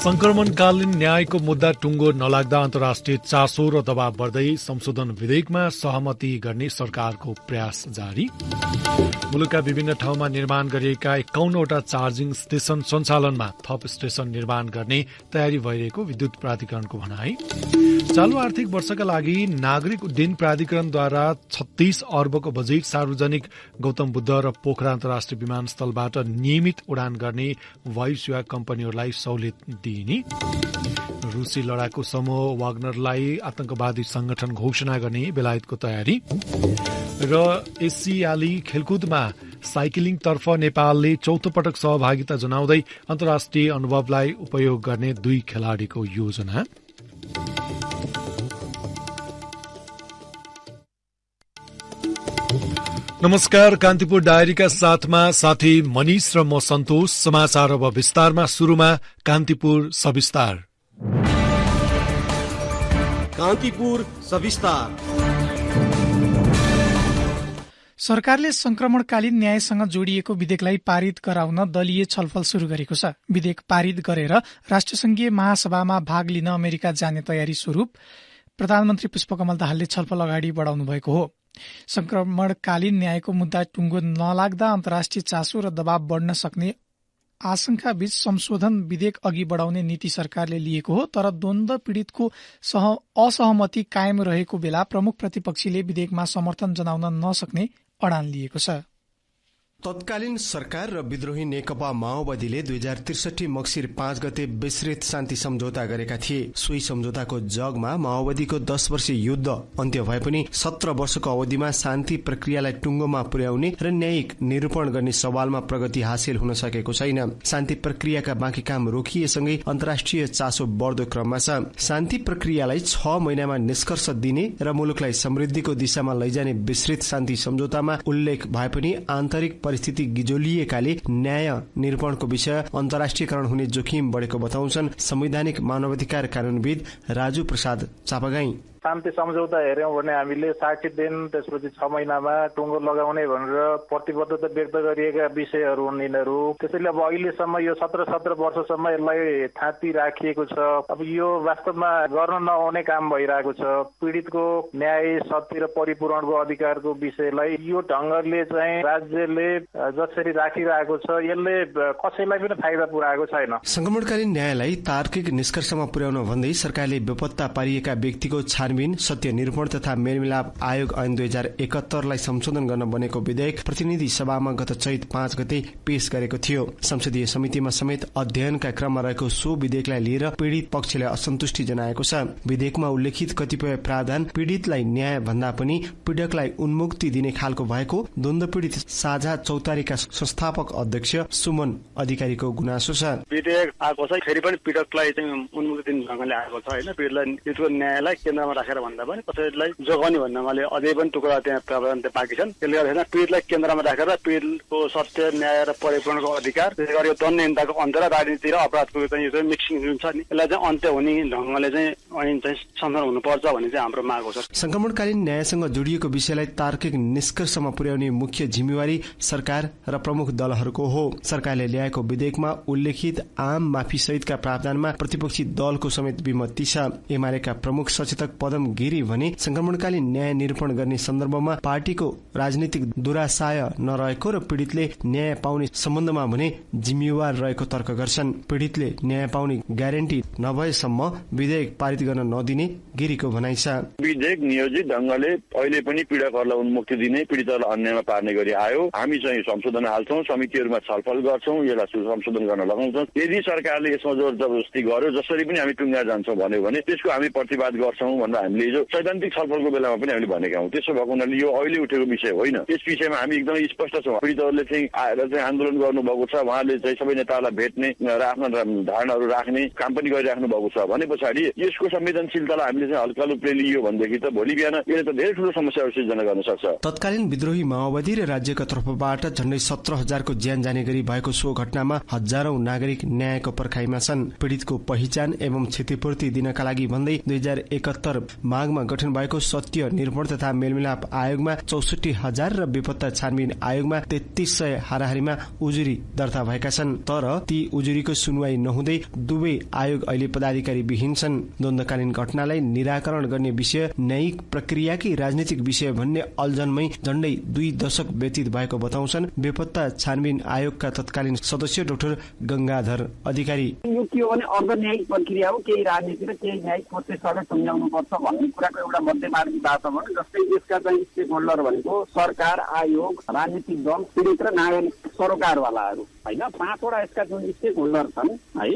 संक्रमणकालीन न्यायको मुद्दा टुङ्गो नलाग्दा अन्तर्राष्ट्रिय चासो र दबाव बढ्दै संशोधन विधेयकमा सहमति गर्ने सरकारको प्रयास जारी। मुलुकका विभिन्न ठाउँमा निर्माण गरिएका 51वटा चार्जिङ स्टेशन सञ्चालनमा थप स्टेशन निर्माण गर्ने तयारी भइरहेको विद्युत प्राधिकरणको भनाई। चालू आर्थिक वर्षका लागि नागरिक उड्डयन प्राधिकरणद्वारा 36 अर्बको बजेट सार्वजनिक गौतम बुद्ध र पोखरा अन्तर्राष्ट्रिय विमानस्थलबाट नियमित उडान गर्ने वायु सेवा कम्पनीहरूलाई सहुलियत दिइने। रुसी लडाकु समूह वाग्नरलाई आतंकवादी संगठन घोषणा गर्ने बेलायतको तयारी। र एसियाली खेलकुदमा साइक्लिङतर्फ नेपालले चौथो पटक सहभागिता जनाउँदै अन्तर्राष्ट्रिय अनुभवलाई उपयोग गर्ने 2 खेलाड़ीको योजना। नमस्कार, कान्तिपुर डायरीका साथमा साथी मनिष र म सन्तोष। समाचार अब विस्तारमा। सुरुमा कान्तिपुर सविस्तार। कान्तिपुर सविस्तार। सरकारले संक्रमणकालीन न्यायसँग जोडिएको विधेयकलाई पारित गराउन दलीय छलफल शुरू गरेको छ। विधेयक पारित गरेर राष्ट्रसंघीय महासभामा भाग लिन अमेरिका जाने तयारी स्वरूप प्रधानमन्त्री पुष्पकमल दाहालले छलफल अगाडि बढाउनु भएको हो। संक्रमणकालीन न्यायको मुद्दा टुङ्गो नलाग्दा अन्तर्राष्ट्रिय चासो र दबाव बढ्न सक्ने आशंका बीच संशोधन विधेयक अघि बढाउने नीति सरकारले लिएको हो। तर द्वन्द्व पीड़ितको असहमति कायम रहेको बेला प्रमुख प्रतिपक्षीले विधेयकमा समर्थन जनाउन नसक्ने अडान लिएको छ। तत्कालीन सरकार र विद्रोही नेकपा माओवादीले 2063 मक्सिर 5 गते विस्तृत शान्ति सम्झौता गरेका थिए। सोही सम्झौताको जगमा माओवादीको 10 वर्षीय युद्ध अन्त्य भए पनि 17 वर्षको अवधिमा शान्ति प्रक्रियालाई टुङ्गोमा पुर्याउने र न्यायिक निरूपण गर्ने सवालमा प्रगति हासिल हुन सकेको छैन। शान्ति प्रक्रियाका बाँकी काम रोकिएसँगै अन्तर्राष्ट्रिय चासो बढ्दो क्रममा छ। शान्ति प्रक्रियालाई 6 महिनामा निष्कर्ष दिने र मुलुकलाई समृद्धिको दिशामा लैजाने विस्तृत शान्ति सम्झौतामा उल्लेख भए पनि आन्तरिक परिस्थिति गिजोलिएकाले न्याय निरूपणको विषय अन्तर्राष्ट्रियकरण हुने जोखिम बढेको बताउँछन् संवैधानिक मानवाधिकार कानूनविद राजु प्रसाद चापागाई। शान्ति सम्झौता हेर्यौं भने हामीले 60 दिन त्यसपछि 6 महिनामा टुङ्गो लगाउने भनेर प्रतिबद्धता व्यक्त गरिएका विषयहरू हुन् यिनीहरू। त्यसैले अब अहिलेसम्म यो 17 वर्षसम्म यसलाई थाती राखिएको छ। अब यो वास्तवमा गर्न नहुने काम भइरहेको छ। पीडितको न्याय, सत्य र परिपूरणको अधिकारको विषयलाई यो ढंगले चाहिँ राज्यले जसरी राखिरहेको छ यसले कसैलाई पनि फाइदा पुर्याएको छैन। संक्रमणकालीन न्यायलाई तार्किक निष्कर्षमा पुर्याउन भन्दै सरकारले बेपत्ता पारिएका व्यक्तिको सत्य निरूपण तथा मेलमिलाप आयोग ऐन 2071लाई संशोधन गर्न बनेको विधेयक प्रतिनिधि सभामा गत चैत 5 गते पेश गरेको थियो। संसदीय समितिमा समेत अध्ययनका क्रममा रहेको सो विधेयकलाई लिएर पीड़ित पक्षले असन्तुष्टि जनाएको छ। विधेयकमा उल्लेखित कतिपय प्रावधान पीड़ितलाई न्याय भन्दा पनि पीड़कलाई उन्मुक्ति दिने खालको भएको द्वन्द्व पीड़ित साझा चौतारीका संस्थापक अध्यक्ष सुमन अधिकारीको गुनासो छ। विधेयक आएको छ फेरि पनि पीड़कलाई चाहिँ उन्मुक्ति दिने ढंगले आएको छ हैन। पीड़ितलाई न्यायलाई केन्द्रमा राखेर भन्दा पनि कसैलाई जोगाउने भन्नाले अझै पनि टुक्रा त्यहाँ प्रावधान बाँकी छन्। त्यसले गर्दा पीड़ितलाई केन्द्रमा राखेर पीड़ितको सत्य न्याय र परिपूरणको अधिकार, त्यसै गरी यो दण्डहीनताको अन्त्य र राजनीति र अपराधको चाहिँ यो मिक्सिङ जुन छ नि यसलाई चाहिँ अन्त्य हुने ढंगले चाहिँ ऐन चाहिँ संशोधन हुनुपर्छ भन्ने चाहिँ हाम्रो माग हो सर। संक्रमणकालीन न्यायसँग जोडिएको विषयलाई तार्किक निष्कर्षमा पुर्याउने मुख्य जिम्मेवारी सरकार र प्रमुख दलहरूको हो। सरकारले ल्याएको विधेयकमा उल्लेखित आम माफी सहितका प्रावधानमा प्रतिपक्षी दलको समेत विमति छ। एमालेका प्रमुख सचेतक पदम गिरी भने संक्रमणकालीन न्याय निरूपण गर्ने सन्दर्भमा पार्टीको राजनीतिक दुराशय नरहेको र पीड़ितले न्याय पाउने सम्बन्धमा भने जिम्मेवार रहेको तर्क गर्छन्। पीड़ितले न्याय पाउने ग्यारेन्टी नभएसम्म विधेयक पारित गर्न नदिने गिरीको भनाइ छ। विधेयक नियोजित ढंगले अहिले पनि पीड़कहरूलाई उन्मुक्ति दिने, पीड़ितहरूलाई अन्यायमा पार्ने गरी आयो। हामी चाहिँ संशोधन हाल्छौं, समितिहरूमा छलफल गर्छौं, यसलाई संशोधन गर्न लगाउँछौं। यदि सरकारले यसमा जोर जबरजस्ती गर्यो, जसरी पनि हामी टुङ्गा जान्छौं भन्यो भने त्यसको हामी प्रतिवाद गर्छौं भनेर हामीले हिजो सैद्धान्तिक छलफलको बेलामा पनि हामीले भनेका हौं। त्यसो भएको हुनाले यो अहिले उठेको विषय होइन। यस विषयमा हामी एकदमै स्पष्ट छौं। पीडितहरूले चाहिँ आएर चाहिँ आन्दोलन गर्नुभएको छ, उहाँले चाहिँ सबै नेताहरूलाई भेट्ने र आफ्ना धारणाहरू राख्ने काम पनि गरिराख्नु भएको छ भने पछाडि यसको संवेदनशीलतालाई हामीले चाहिँ हल्का रूपले लियो भनेदेखि त भोलि बिहान यसले त धेरै ठूलो समस्याहरू सिर्जना गर्न सक्छ। तत्कालीन विद्रोही माओवादी र राज्यका तर्फबाट झण्डै 17,000को ज्यान जाने गरी भएको सो घटनामा हजारौं नागरिक न्यायको पर्खाइमा छन्। पीड़ितको पहिचान एवं क्षतिपूर्ति दिनका लागि भन्दै 2071 माघमा गठन भएको सत्य, निरूपण तथा मेलमिलाप आयोगमा 64,000 र बेपत्ता छानबिन आयोगमा 3300 हाराहारीमा उजुरी दर्ता भएका छन्। तर ती उजुरीको सुनवाई नहुँदै दुवै आयोग अहिले पदाधिकारी विहीन छन्। द्वन्द्वकालीन घटनालाई निराकरण गर्ने विषय न्यायिक प्रक्रियाकै राजनीतिक विषय भन्ने अल्झनमै झण्डै 2 दशक व्यतीत भएको बताउँछन् बेपत्ता छानबिन आयोगका तत्कालीन सदस्य डाक्टर गंगाधर अधिकारी। यो के हो भने अर्ध न्यायिक प्रक्रिया हो, केही राजनीति र केही न्यायिक प्रोसेसलाई सम्झाउनु पर्छ भन्ने कुराको एउटा मध्यमार्गी वातावरण। जस्तै यसका चाहिँ स्टेक होल्डर भनेको सरकार, आयोग, राजनीतिक दल, पीडित र नागरिक सरोकारवालाहरू होइन, 5 वटा यसका जुन स्टेक होल्डर छन् है,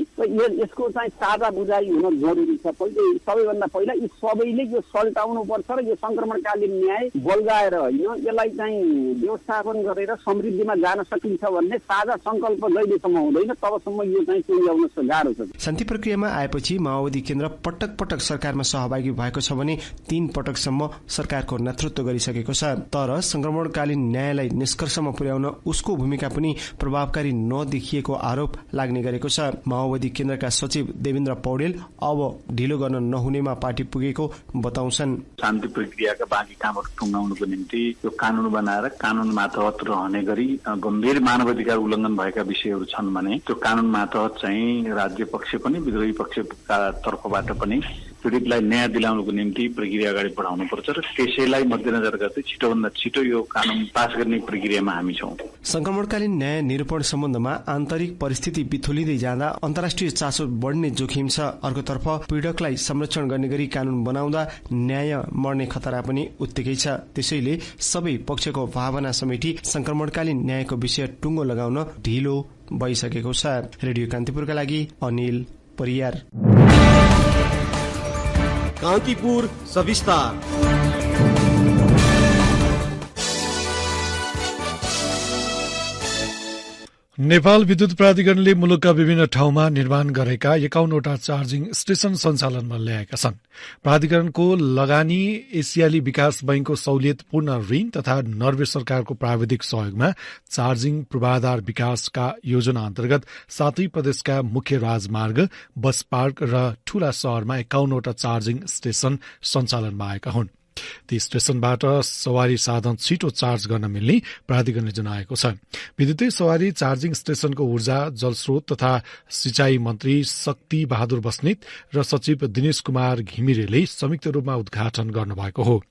यसको चाहिँ साझा बुझाइ हुन जरुरी छ। सबैभन्दा पहिला यी सबैले यो सल्टाउनु पर्छ र यो संक्रमणकालीन न्याय बल्गाएर होइन, यसलाई चाहिँ व्यवस्थापन गरेर समृद्धिमा जान सकिन्छ भन्ने साझा संकल्प जहिलेसम्म हुँदैन तबसम्म यो चाहिँ सुल्झाउन गाह्रो छ। शान्ति प्रक्रियामा आएपछि माओवादी केन्द्र पटक पटक सरकारमा सहभागी भएको छ भने 3 पटकसम्म सरकारको नेतृत्व गरिसकेको छ। तर संक्रमणकालीन न्यायलाई निष्कर्षमा पुर्याउन उसको भूमिका पनि प्रभावकारी नदेखिएको आरोप लाग्ने गरेको छ। माओवादी केन्द्रका सचिव देवेन्द्र पौडेल अब ढिलो गर्न नहुनेमा पार्टी पुगेको बताउँछन्। शान्ति प्रक्रियाका बाँकी कामहरू टुङ्गाउनुको निम्ति यो कानून बनाएर कानून मातहत रहने गरी गम्भीर मानवाधिकार उल्लङ्घन भएका विषयहरू छन् भने त्यो कानून मातहत चाहिँ राज्य पक्ष पनि विद्रोही पक्षका तर्फबाट पनि पीडितलाई न्याय दिलाउनुको निम्ति प्रक्रिया अगाडि बढाउनु पर्छ र त्यसैलाई मध्यनजर गर्दै छिटोभन्दा छिटो यो कानून पास गर्ने प्रक्रियामा हामी छौं। संक्रमणकालीन न्याय निरूपण सम्बन्धमा आन्तरिक परिस्थिति बिथोलिँदै जाँदा अन्तर्राष्ट्रिय चासो बढ्ने जोखिम छ। अर्कोतर्फ पीडकलाई संरक्षण गर्ने गरी कानून बनाउँदा न्याय मर्ने खतरा पनि उत्तिकै छ। त्यसैले सबै पक्षको भावना समेटी संक्रमणकालीन न्यायको विषय टुङ्गो लगाउन ढिलो भइसकेको छ। रेडियो कान्तिपुरका लागि अनिल परियार। कान्तिपुर सविस्तार। नेपाल विद्युत प्राधिकरणले मुलुकका विभिन्न ठाउँमा निर्माण गरेका 51वटा चार्जिङ स्टेशन सञ्चालनमा ल्याएका छन्। प्राधिकरणको लगानी एसियाली विकास बैंकको सहुलियतपूर्ण ऋण तथा नर्वे सरकारको प्राविधिक सहयोगमा चार्जिङ पूर्वाधार विकासका योजना अन्तर्गत 7 प्रदेशका मुख्य राजमार्ग, बस पार्क र ठूला शहरमा 51वटा चार्जिङ स्टेशन सञ्चालनमा आएका हुन्। ती स्टेशनबाट सवारी साधन छिटो चार्ज गर्न मिल्ने प्राधिकरणले जनाएको छ। विद्युतीय सवारी चार्जिङ स्टेशनको ऊर्जा, जलस्रोत तथा सिंचाई मन्त्री शक्ति बहादुर बस्नेत र सचिव दिनेश कुमार घिमिरेले संयुक्त रूपमा उद्घाटन गर्नुभएको हो।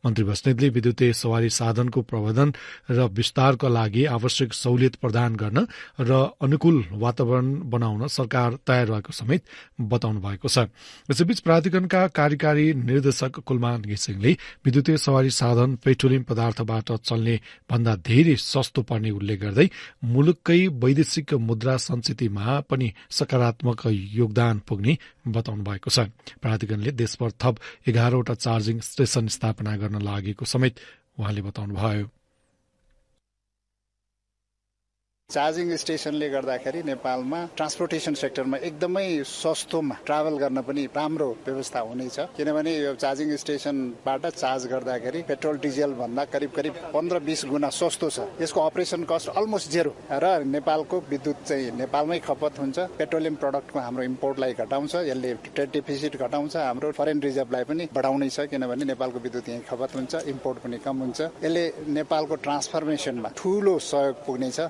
मन्त्री बस्नेतले विद्युतीय सवारी साधनको प्रबन्धन र विस्तारका लागि आवश्यक सहुलियत प्रदान गर्न र अनुकूल वातावरण बनाउन सरकार तयार रहेको समेत बताउनु भएको छ। यसैबीच प्राधिकरणका कार्यकारी निर्देशक कुलमान घिसिङले विद्युतीय सवारी साधन पेट्रोलियम पदार्थबाट चल्ने भन्दा धेरै सस्तो पर्ने उल्लेख गर्दै मुलुककै वैदेशिक मुद्रा सञ्चितमा पनि सकारात्मक योगदान पुग्ने बताउनु भएको छ। प्राधिकरणले देशभर थप 11वटा चार्जिङ स्टेशन स्थापना गर्न लागेको समेत उहाँले बताउनुभयो। चार्जिङ स्टेशनले गर्दाखेरि नेपालमा ट्रान्सपोर्टेसन सेक्टरमा एकदमै सस्तोमा ट्राभल गर्न पनि राम्रो व्यवस्था हुनेछ। किनभने यो चार्जिङ स्टेशनबाट चार्ज गर्दाखेरि पेट्रोल डिजेल भन्दा करिब 15-20 गुणा सस्तो छ। यसको अपरेसन कस्ट अलमोस्ट जेरो र नेपालको विद्युत चाहिँ नेपालमै खपत हुन्छ। पेट्रोलियम प्रडक्टको हाम्रो इम्पोर्टलाई घटाउँछ, यसले ट्रेड डेफिसिट घटाउँछ, हाम्रो फरेन रिजर्भलाई पनि बढाउने छ। किनभने नेपालको विद्युत यहीँ खपत हुन्छ, इम्पोर्ट पनि कम हुन्छ। यसले नेपालको ट्रान्सफर्मेसनमा ठूलो सहयोग पुग्नेछ।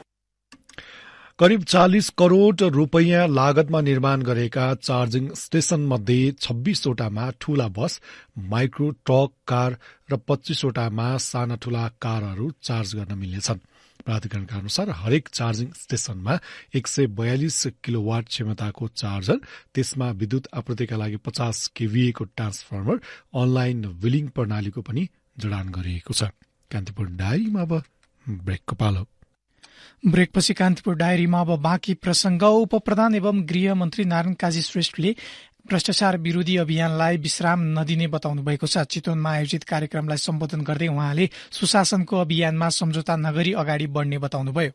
करिब 40 करोड़ रुपैयाँ लागतमा निर्माण गरेका चार्जिङ स्टेशन मध्ये 26वटामा ठूला बस, माइक्रो ट्रक, कार र 25वटामा साना ठूला कारहरू चार्ज गर्न मिल्नेछन्। प्राधिकरणका अनुसार हरेक चार्जिङ स्टेशनमा 142 किलोवाट क्षमताको चार्जर, त्यसमा विद्युत आपूर्तिका लागि 50 केभीए को ट्रान्सफर्मर, अनलाइन बिलिङ प्रणालीको पनि जडान गरिएको छ। कान्तिपुर डायरीमा अब ब्रेकको पालो। ब्रेकपछि कान्तिपुर डायरीमा अब बाँकी प्रसंग। उपप्रधान एवं गृहमन्त्री नारायण काजी श्रेष्ठले भ्रष्टाचार विरोधी अभियानलाई विश्राम नदिने बताउनु भएको छ। चितवनमा आयोजित कार्यक्रमलाई सम्बोधन गर्दै उहाँले सुशासनको अभियानमा सम्झौता नगरी अगाडि बढ्ने बताउनुभयो।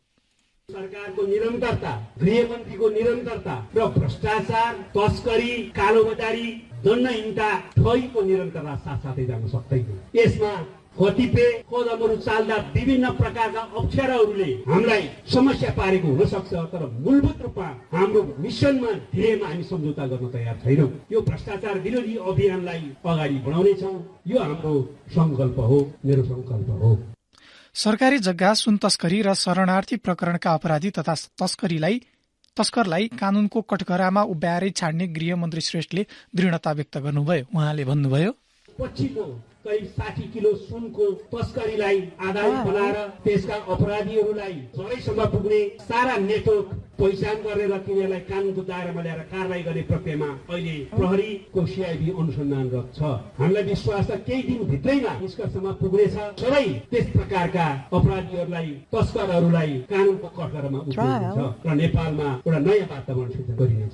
सरकारको निरन्तरता, गृहमन्त्रीको निरन्तरता र भ्रष्टाचार, तस्करी, कालोबजारी, दण्डहीनता ठगीको निरन्तरता साथसाथै जान सक्दैन। यसमा कतिपय कदमहरू चाल्दा विभिन्न प्रकारका अप्ठ्याराहरूले हामीलाई समस्या पारेको हुन सक्छ, तर मूलभूत रूपमा हाम्रो मिसनमा ध्येयमा हामी सम्झौता गर्न तयार छैनौँ। यो भ्रष्टाचार विरोधी अभियानलाई अगाडि बढाउनेछौँ। यो हाम्रो संकल्प हो, मेरो संकल्प हो। सरकारी जग्गा, सुन तस्करी र शरणार्थी प्रकरणका अपराधी तथा तस्करलाई कानूनको कठघरामा उभ्याएरै छाड्ने गृहमन्त्री श्रेष्ठले दृढता व्यक्त गर्नुभयो। उहाँले भन्नुभयो, पछिको करिब 60 किलो सुनको तस्करीलाई आधार बनाएर त्यसका अपराधीहरूलाई सडैसम्म पुग्ने सारा नेटवर्क पहिचान गरेर तिनीहरूलाई कानूनको दायरामा ल्याएर कारवाही गर्ने प्रक्रियामा अहिले प्रहरीको सिआइडी अनुसन्धानरत छ। हामीलाई विश्वास छ केही दिन भित्रैमा निष्कर्षमा पुग्नेछ। सबै त्यस प्रकारका अपराधीहरूलाई, तस्करहरूलाई कानूनको कठघरामा उभिनेछ र नेपालमा एउटा नयाँ वातावरण सिर्जना गरिनेछ।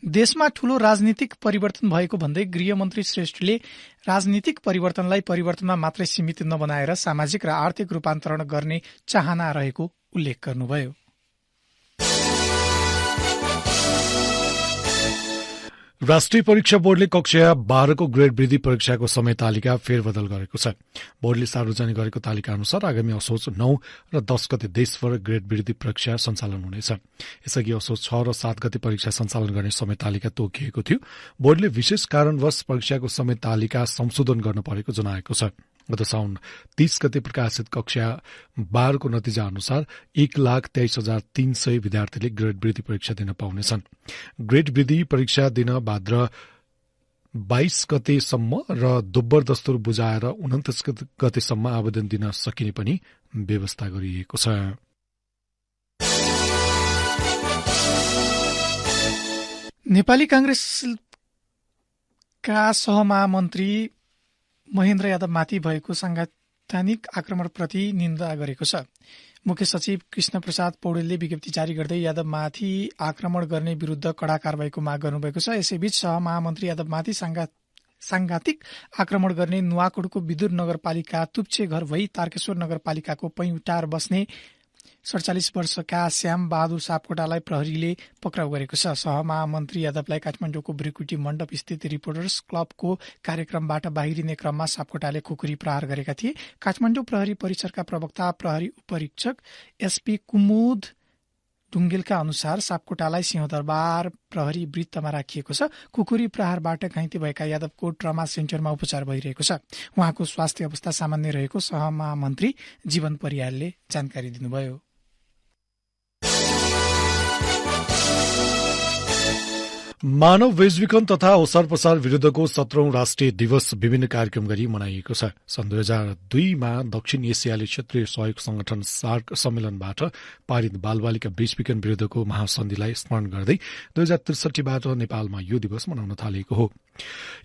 देशमा ठूलो राजनीतिक परिवर्तन भएको भन्दै गृहमन्त्री श्रेष्ठले राजनीतिक परिवर्तनलाई परिवर्तनमा मात्रै सीमित नबनाएर सामाजिक र आर्थिक रूपान्तरण गर्ने चाहना रहेको उल्लेख गर्नुभयो। राष्ट्रिय परीक्षा बोर्डले कक्षा 12 को ग्रेड वृद्धि परीक्षाको समय तालिका फेरबदल गरेको छ। बोर्डले सार्वजनिक गरेको तालिका अनुसार आगामी असोज 9 र 10 गते देशभर ग्रेड वृद्धि परीक्षा सञ्चालन हुनेछ। यसअघि असोज 6 र 7 गते परीक्षा सञ्चालन गर्ने समय तालिका तोकिएको थियो। बोर्डले विशेष कारणवश परीक्षाको समय तालिका संशोधन गर्न परेको जनाएको छ। गत साउन 30 गते प्रकाशित कक्षा 12 को नतिजा अनुसार 1,23,300 विद्यार्थीले ग्रेड वृद्धि परीक्षा दिन पाउनेछन्। ग्रेड वृद्धि परीक्षा दिन भाद्र 22 गतेसम्म र दोब्बर दस्तुर बुझाएर 29 गतेसम्म आवेदन दिन सकिने पनि व्यवस्था गरिएको छ। नेपाली कांग्रेसका सहमहामन्त्री महेन्द्र यादवमाथि भएको सांगठनिक आक्रमणप्रति निन्दा गरेको छ। मुख्य सचिव कृष्ण प्रसाद पौडेलले विज्ञप्ति जारी गर्दै यादवमाथि आक्रमण गर्ने विरूद्ध कड़ा कारवाहीको माग गर्नुभएको छ। यसैबीच सहमहामन्त्री यादवमाथि सांघातिक आक्रमण गर्ने नुवाकोटको विदुर नगरपालिका तुप्छे घर भई तारकेश्वर नगरपालिकाको पैउटार बस्ने 47 वर्षका श्याम बहादुर सापकोटालाई प्रहरीले पक्राउ गरेको छ। सहमहामन्त्री यादवलाई काठमाडौँको ब्रिकुटी मण्डप स्थित रिपोर्टर्स क्लबको कार्यक्रमबाट बाहिरिने क्रममा सापकोटाले खुकुरी प्रहार गरेका थिए। काठमाडौँ प्रहरी परिसरका प्रवक्ता प्रहरी उपरीक्षक एसपी कुमुद ढुङ्गेलका अनुसार सापकोटालाई सिंहदरबार प्रहरी वृत्तमा राखिएको छ। खुकुरी प्रहारबाट घाइते भएका यादवको ट्रमा सेन्टरमा उपचार भइरहेको छ। उहाँको स्वास्थ्य अवस्था सामान्य रहेको सहमहामन्त्री जीवन परियारले जानकारी दिनुभयो। मानव बेचबिखन तथा ओसार पसार विरूद्धको 17औं राष्ट्रिय दिवस विभिन्न कार्यक्रम गरी मनाइएको छ। सन् 2002 मा दक्षिण एसियाली क्षेत्रीय सहयोग संगठन सार्क सम्मेलनबाट पारित बालबालिका बेचबिखन विरूद्धको महासन्धिलाई स्मरण गर्दै 2063 बाट नेपालमा यो दिवस मनाउन थालिएको हो।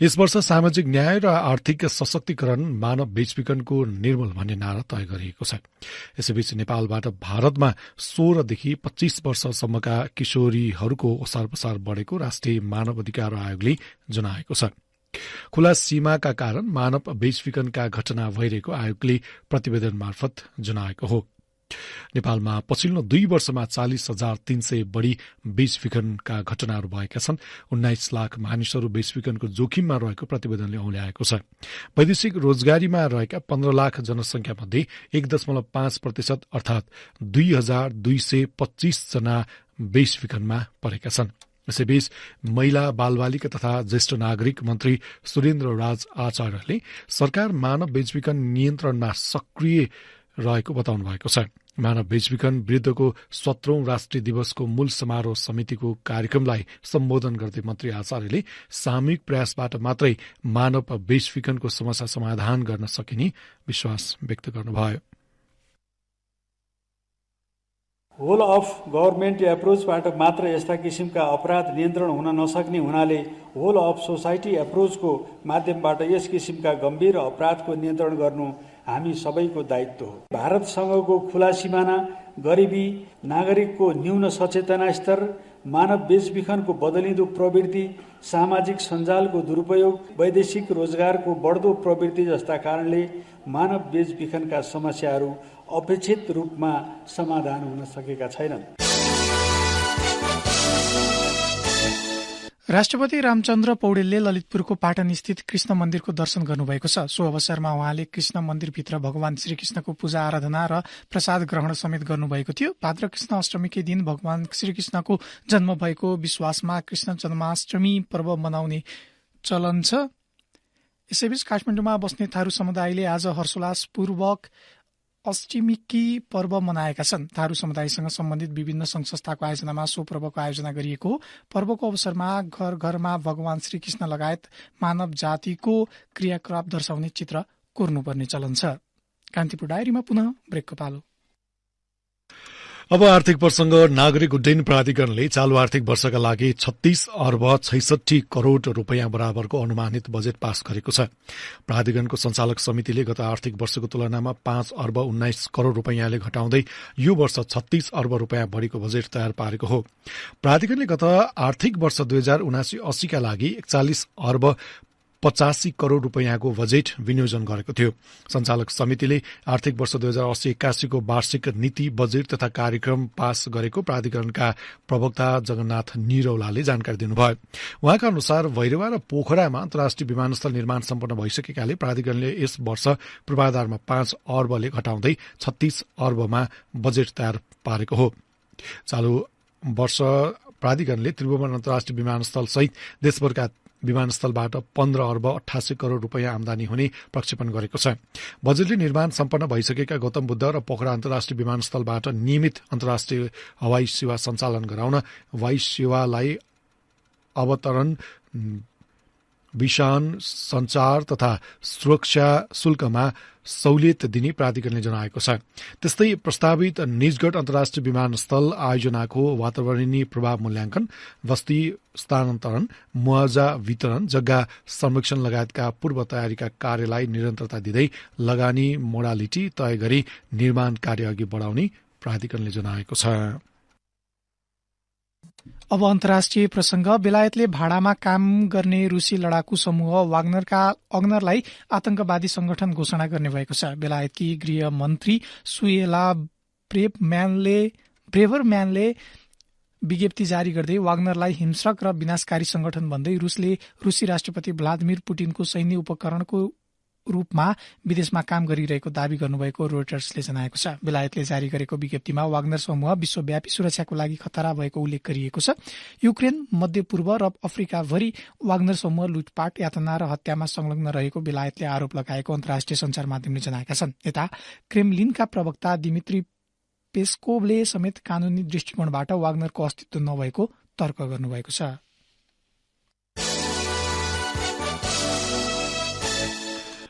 यस वर्ष सामाजिक न्याय र आर्थिक सशक्तिकरण मानव बेचबिखनको निर्मूल भन्ने नारा तय गरिएको छ। यसैबीच नेपालबाट भारतमा 16 देखि 25 वर्षसम्मका किशोरीहरूको ओसार पसार बढेको राष्ट्रिय मानव अधिकार आयोगले जनाएको छ। खुला सीमाका कारण मानव बेचबिखनका घटना भइरहेको आयोगले प्रतिवेदन मार्फत जनाएको हो। नेपालमा पछिल्लो 2 वर्षमा 40,300 बढ़ी बेचबिखनका घटनाहरू भएका छन्। 19 लाख मानिसहरू बेचबिखनको जोखिममा रहेको प्रतिवेदनले औल्याएको छ। वैदेशिक रोजगारीमा रहेका 15 लाख जनसंख्या मध्ये 1.5% अर्थात 2,225 जना बेचबिखनमा परेका छन्। यसैबीच महिला बालबालिका तथा ज्येष्ठ नागरिक मन्त्री सुरेन्द्र राज आचार्यले सरकार मानव बेचबिखन नियन्त्रणमा सक्रिय रहेको बताउनु भएको छ। मानव बेचबिखन विरूद्धको 17औं राष्ट्रिय दिवसको मूल समारोह समितिको कार्यक्रमलाई सम्बोधन गर्दै मन्त्री आचार्यले सामूहिक प्रयासबाट मात्रै मानव बेचबिखनको समस्या समाधान गर्न सकिने विश्वास व्यक्त गर्नुभयो। होल अफ गभर्मेन्ट एप्रोचबाट मात्र यस्ता किसिमका अपराध नियन्त्रण हुन नसक्ने हुनाले होल अफ सोसाइटी एप्रोचको माध्यमबाट यस किसिमका गम्भीर अपराधको नियन्त्रण गर्नु हामी सबैको दायित्व हो। भारतसँगको खुला सिमाना, गरिबी, नागरिकको न्यून सचेतना स्तर, मानव बेचबिखनको बदलिँदो प्रवृत्ति, सामाजिक सञ्जालको दुरुपयोग, वैदेशिक रोजगारको बढ्दो प्रवृत्ति जस्ता कारणले मानव बेचबिखनका समस्याहरू अपेक्षित रूपमा समाधान हुन सकेका छैनन्। राष्ट्रपति रामचन्द्र पौडेलले ललितपुरको पाटन स्थित कृष्ण मन्दिरको दर्शन गर्नुभएको छ। सो अवसरमा उहाँले कृष्ण मन्दिरभित्र भगवान श्रीकृष्णको पूजा आराधना र प्रसाद ग्रहण समेत गर्नुभएको थियो। भाद्र कृष्ण अष्टमीकै दिन भगवान श्रीकृष्णको जन्म भएको विश्वासमा कृष्ण जन्माष्टमी पर्व मनाउने चलन छ। यसैबीच काठमाडौँमा बस्ने थारू समुदायले आज हर्षोल्लासपूर्वक अष्टमीकी पर्व मनाएका छन्। थारू समुदायसँग सम्बन्धित विभिन्न संघ संस्थाको आयोजनामा सो पर्वको आयोजना गरिएको हो। पर्वको अवसरमा घर घरमा भगवान श्रीकृष्ण लगायत मानव जातिको क्रियाकलाप दर्शाउने चित्र कोर्नुपर्ने चलन छ। कान्तिपुर डायरीमा पुनः ब्रेकको पालो। अब आर्थिक प्रसंग। नागरिक उड्डयन प्राधिकरणले चालू आर्थिक वर्षका लागि 36 अर्ब 66 करोड़ रूपियाँ बराबरको अनुमानित बजेट पास गरेको छ। प्राधिकरणको संचालक समितिले गत आर्थिक वर्षको तुलनामा 5 अर्ब 19 करोड़ रूपियाँले घटाउँदै यो वर्ष 36 अर्ब रूपियाँ बढ़ीको बजेट तयार पारेको हो। प्राधिकरणले गत आर्थिक वर्ष 2079-80 का लागि 41 अर्ब 85 करोड़ रूपियाँको बजेट विनियोजन गरेको थियो। संचालक समितिले आर्थिक वर्ष 2080-81 को वार्षिक नीति बजेट तथा कार्यक्रम पास गरेको प्राधिकरणका प्रवक्ता जगन्नाथ निरौलाले जानकारी दिनुभयो। उहाँका अनुसार भैरवा र पोखरामा अन्तर्राष्ट्रिय विमानस्थल निर्माण सम्पन्न भइसकेकाले प्राधिकरणले यस वर्ष पूर्वाधारमा 5 अर्बले घटाउँदै 36 अर्बमा बजेट तयार पारेको हो। चालू वर्ष प्राधिकरणले त्रिभुवन अन्तर्राष्ट्रिय विमानस्थल सहित देशभरका विमानस्थलबाट 15 अर्ब 88 करोड़ रूपियाँ आमदानी हुने प्रक्षेपण गरेको छ। बजेटले निर्माण सम्पन्न भइसकेका गौतम बुद्ध र पोखरा अन्तर्राष्ट्रिय विमानस्थलबाट नियमित अन्तर्राष्ट्रिय हवाई सेवा सञ्चालन गराउन, वायु सेवालाई अवतरण, विमान संचार तथा सुरक्षा शुल्कमा सहुलियत दिने प्राधिकरणले जनाएको छ। त्यस्तै प्रस्तावित निजगढ अन्तर्राष्ट्रिय विमानस्थल आयोजनाको वातावरणीय प्रभाव मूल्याङ्कन, बस्ती स्थानान्तरण, मुआवजा वितरण, जग्गा संरक्षण लगायतका पूर्व तयारीका कार्यलाई निरन्तरता दिँदै लगानी मोडालिटी तय गरी निर्माण कार्य अघि बढाउने प्राधिकरणले जनाएको छ। अब अन्तर्राष्ट्रिय प्रसंग। बेलायतले भाडामा काम गर्ने रूसी लडाकू समूह वाग्नरलाई आतंकवादी संगठन घोषणा गर्ने भएको छ। बेलायतकी गृह मन्त्री सुएला ब्रेभरम्यानले विज्ञप्ति जारी गर्दै वाग्नरलाई हिंस्रक र विनाशकारी संगठन भन्दै रूसी राष्ट्रपति भ्लादिमिर पुटिनको सैन्य उपकरणको रूपमा विदेशमा काम गरिरहेको दावी गर्नुभएको रोयटर्सले जनाएको छ। बेलायतले जारी गरेको विज्ञप्तिमा वाग्नर समूह विश्वव्यापी सुरक्षाको लागि खतरा भएको उल्लेख गरिएको छ। युक्रेन, मध्यपूर्व र अफ्रिकाभरि वाग्नर समूह लुटपाट, यातना र हत्यामा संलग्न रहेको बेलायतले आरोप लगाएको अन्तर्राष्ट्रिय सञ्चार माध्यमले जनाएका छन्। यता क्रेमलिनका प्रवक्ता दिमित्री पेस्कोभले समेत कानूनी दृष्टिकोणबाट वाग्नरको अस्तित्व नभएको तर्क गर्नुभएको छ।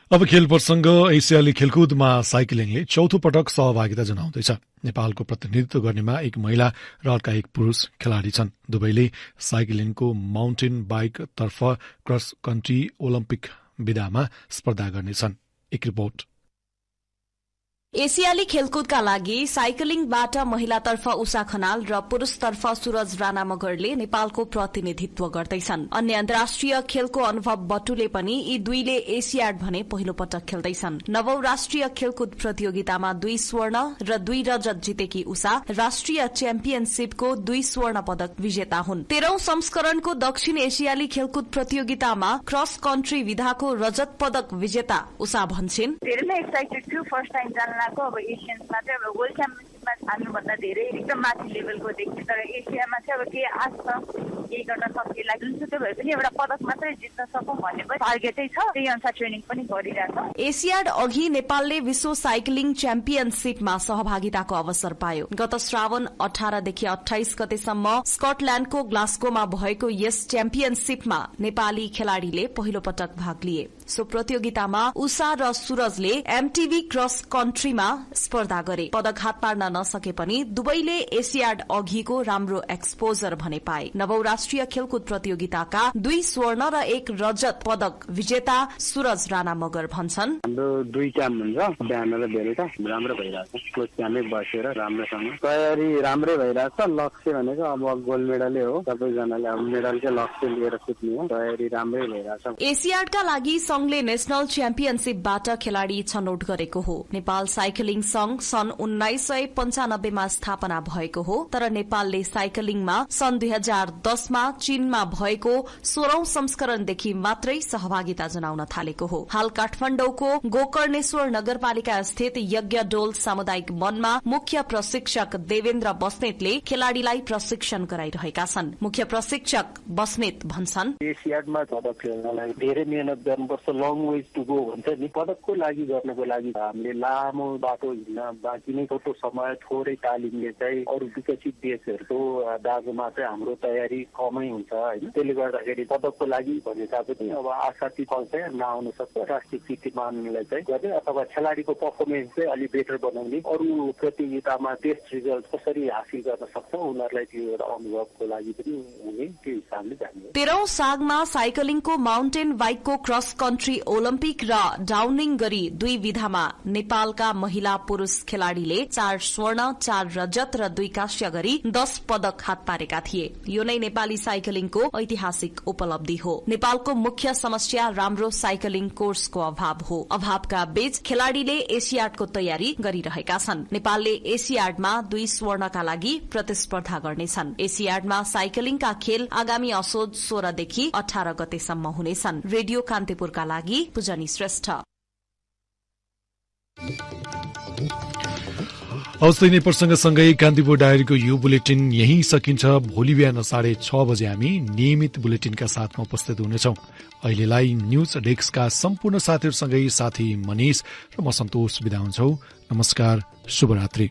अब खेल प्रसंग। एसियाली खेलकुदमा साइक्लिङले चौथो पटक सहभागिता जनाउँदैछ। नेपालको प्रतिनिधित्व गर्नेमा एक महिला र अर्का एक पुरूष खेलाड़ी छन्। दुवैले साइक्लिङको माउन्टेन बाइक तर्फ क्रस कन्ट्री ओलम्पिक विधामा स्पर्धा गर्नेछन्। एक रिपोर्ट। एसियाली खेलकुदका लागि साइक्लिङबाट महिलातर्फ उषा खनाल र पुरूषतर्फ सूरज राणा मगरले नेपालको प्रतिनिधित्व गर्दैछन्। अन्य अन्तर्राष्ट्रिय खेलको अनुभव बटुले पनि यी दुईले एसियाड भने पहिलो पटक खेल्दैछन्। नवौं राष्ट्रिय खेलकुद प्रतियोगितामा 2 स्वर्ण र 2 रजत जितेकी उषा राष्ट्रिय च्याम्पियनशीपको 2 स्वर्ण पदक विजेता हुन्। 13औं संस्करणको दक्षिण एसियाली खेलकुद प्रतियोगितामा क्रस कन्ट्री विधाको रजत पदक विजेता उषा भन्छिन्, धेरै नै एक्साइटेड छु। फर्स्ट टाइम जान्नको अब एसियन्समा चाहिँ अब वर्ल्ड च्याम्पियनशिपमा जान्नुभन्दा धेरै एकदम माथि लेभलको देख्छु। तर एसियामा चाहिँ अब के आश छ केही गर्न सकिएला, जुनसुकै भए पनि एउटा पदक मात्रै जित्न सकौं भन्ने पनि टार्गेटै छ। त्यही अनुसार ट्रेनिङ पनि गरिरहेको छ। एसियाड अघि नेपालले विश्व साइक्लिङ च्याम्पियनशीपमा सहभागिताको अवसर पायो। गत श्रावण 18 देखि 28 गतेसम्म स्कटल्याण्डको ग्लास्गोमा भएको यस च्याम्पियनशीपमा नेपाली खेलाड़ीले पहिलो पटक भाग लिए। सो प्रतियोगितामा उषा र सूरजले एमटीबी क्रस कन्ट्रीमा स्पर्धा गरे। पदक हात पार्न नसके पनि दुवैले एसियाड अघिको राम्रो एक्सपोजर भने पाए। नवौं राष्ट्रिय खेलकुद प्रतियोगिताका 2 स्वर्ण र 1 रजत पदक विजेता सूरज राणा मगर भन्छन्, हाम्रो 2 क्याम्प हुन्छ, बिहान र बेलुका राम्रो भइरहेछ। कोच क्याम्पमै बसेर राम्रोसँग तयारी राम्रै भइरहेछ। लक्ष्य भनेको अब गोल्ड मेडलै हो। सबैजनाले अब मेडलकै लक्ष्य लिएर कुद्ने हो। तयारी राम्रै भइरहेछ। एसियाडका लागि संघले नेशनल च्याम्पियनशीपबाट खेलाड़ी छनौट गरेको हो। नेपाल साइक्लिङ संघ सन् 1995 मा स्थापना भएको हो, तर नेपालले साइकलिङमा सन् 2010मा चीनमा भएको 16औं संस्करणदेखि मात्रै सहभागिता जनाउन थालेको हो। हाल काठमाडौँको गोकर्णेश्वर नगरपालिका स्थित यज्ञडोल सामुदायिक वनमा मुख्य प्रशिक्षक देवेन्द्र बस्नेतले खेलाड़ीलाई प्रशिक्षण गराइरहेका छन्। मुख्य प्रशिक्षक बस्नेत भन्छन्, एसियाडमा पदक खेल्नलाई धेरै मेहनत गर्नुपर्छ, लङ वेज टु गो भन्छ नि। पदकको लागि गर्नको लागि हामीले लामो बाटो हिँड्न बाँकी नै छोटो समय थोरै तालिमले चाहिँ अरू विकसित देशहरूको दाजुमा चाहिँ हाम्रो तयारी कमै हुन्छ होइन। त्यसले गर्दाखेरि पदकको लागि भने तापनि अब आशाती फल चाहिँ नआउन सक्छ। राष्ट्रिय कीर्तिमानलाई चाहिँ गर्ने अथवा खेलाडीको पर्फर्मेन्स चाहिँ अलि बेटर बनाउने, अरू प्रतियोगितामा बेस्ट रिजल्ट कसरी हासिल गर्न सक्छ उनीहरूलाई त्यो एउटा अनुभवको लागि पनि हुने त्यो हिसाबले जाने। 13औं सागमा साइकलिङको माउन्टेन बाइकको क्रस कन्ट्री ओलम्पिक र डाउनिङ गरी 2 विधामा नेपालका महिला पुरूष खेलाड़ीले 4 स्वर्ण 4 रजत र 2 कांस्य गरी 10 पदक हात पारेका थिए। यो नै नेपाली साइकलिङको ऐतिहासिक उपलब्धि हो। नेपालको मुख्य समस्या राम्रो साइकलिङ कोर्सको अभाव हो। अभावका बीच खेलाड़ीले एसियाडको तयारी गरिरहेका छन्। नेपालले एसियाडमा 2 स्वर्णका लागि प्रतिस्पर्धा गर्नेछन्। एसियाडमा साइकलिङका खेल आगामी असोज 16 देखि 18 गतेसम्म हुनेछन्। रेडियो कान्तिपुरका लागि पुजनी श्रेष्ठ। हवस्, यिनै प्रसंगसँगै कान्तिपुर डायरीको यो बुलेटिन यही सकिन्छ। भोलि बिहान 6:30 बजे हामी नियमित बुलेटिनका साथमा उपस्थित हुनेछौं। अहिलेलाई न्यूज डेस्कका सम्पूर्ण साथीहरूसँगै साथी मनिष र म सन्तोष बिदा हुन्छौ। नमस्कार, शुभरात्रि।